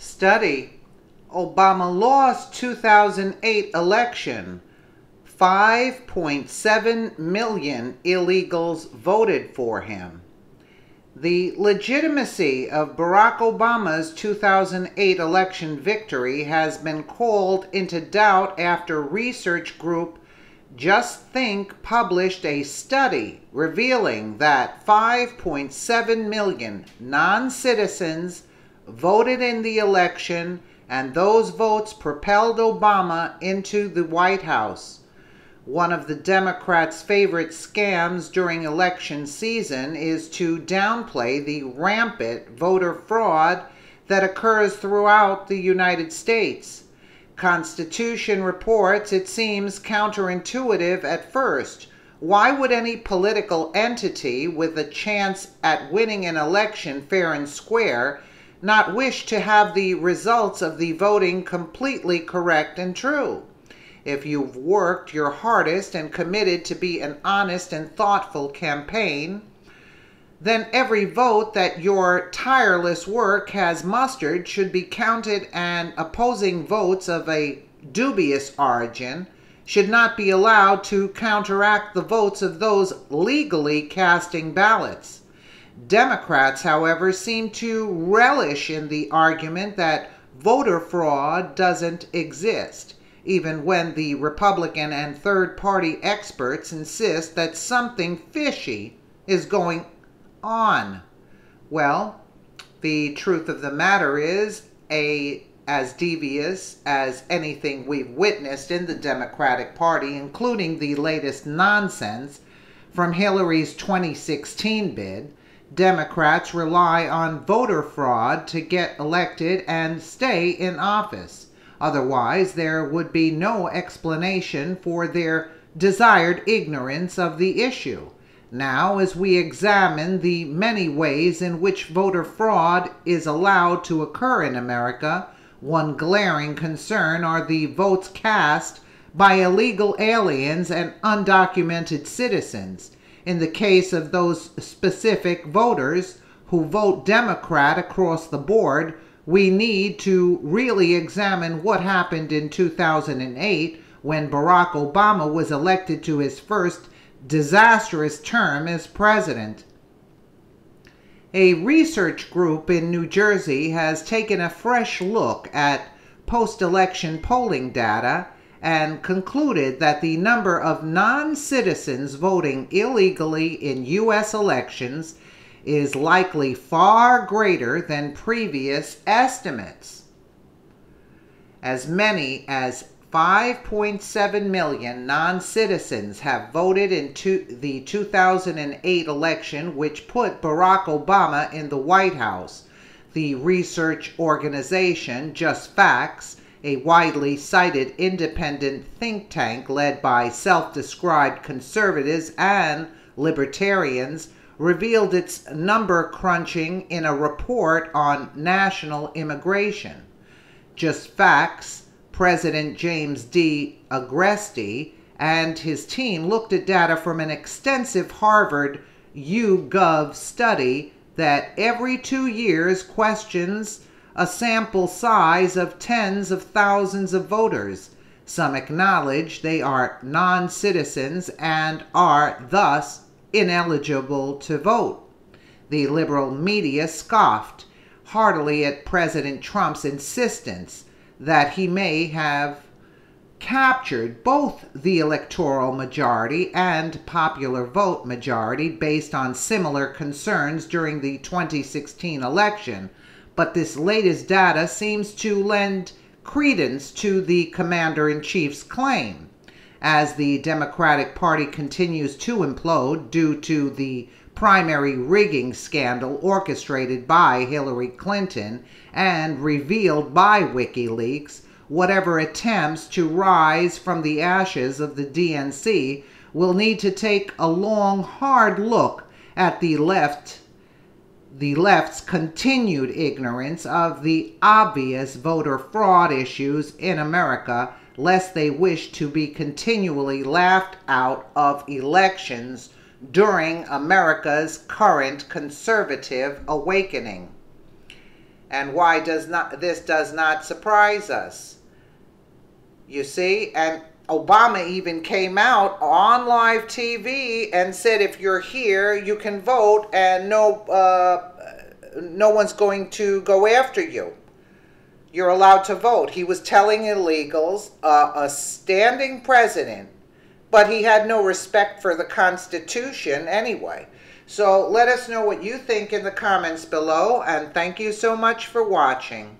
Study: Obama lost 2008 election. 5.7 million illegals voted for him. The legitimacy of Barack Obama's 2008 election victory has been called into doubt after research group Just Think published a study revealing that 5.7 million non-citizens voted in the election, and those votes propelled Obama into the White House. One of the Democrats' favorite scams during election season is to downplay the rampant voter fraud that occurs throughout the United States. Constitution reports it seems counterintuitive at first. Why would any political entity with a chance at winning an election fair and square not wish to have the results of the voting completely correct and true? If you've worked your hardest and committed to be an honest and thoughtful campaign, then every vote that your tireless work has mustered should be counted, and opposing votes of a dubious origin should not be allowed to counteract the votes of those legally casting ballots. Democrats, however, seem to relish in the argument that voter fraud doesn't exist, even when the Republican and third-party experts insist that something fishy is going on. Well, the truth of the matter is as devious as anything we've witnessed in the Democratic Party, including the latest nonsense from Hillary's 2016 bid. Democrats rely on voter fraud to get elected and stay in office. Otherwise, there would be no explanation for their desired ignorance of the issue. Now, as we examine the many ways in which voter fraud is allowed to occur in America, one glaring concern are the votes cast by illegal aliens and undocumented citizens. In the case of those specific voters who vote Democrat across the board, we need to really examine what happened in 2008 when Barack Obama was elected to his first disastrous term as president. A research group in New Jersey has taken a fresh look at post-election polling data and concluded that the number of non-citizens voting illegally in U.S. elections is likely far greater than previous estimates. As many as 5.7 million non-citizens have voted in the 2008 election, which put Barack Obama in the White House. The research organization Just Facts, a widely cited independent think tank led by self-described conservatives and libertarians, revealed its number crunching in a report on national immigration. Just Facts President James D. Agresti and his team looked at data from an extensive Harvard YouGov study that every 2 years questions a sample size of tens of thousands of voters. Some acknowledge they are non-citizens and are thus ineligible to vote. The liberal media scoffed heartily at President Trump's insistence that he may have captured both the electoral majority and popular vote majority based on similar concerns during the 2016 election. But this latest data seems to lend credence to the commander-in-chief's claim. As the Democratic Party continues to implode due to the primary rigging scandal orchestrated by Hillary Clinton and revealed by WikiLeaks, whatever attempts to rise from the ashes of the DNC will need to take a long, hard look at the left's continued ignorance of the obvious voter fraud issues in America, lest they wish to be continually laughed out of elections during America's current conservative awakening. And why does not surprise us? You see, and Obama even came out on live TV and said, if you're here, you can vote, and no one's going to go after you. You're allowed to vote. He was telling illegals, a standing president, but he had no respect for the Constitution anyway. So let us know what you think in the comments below, and thank you so much for watching.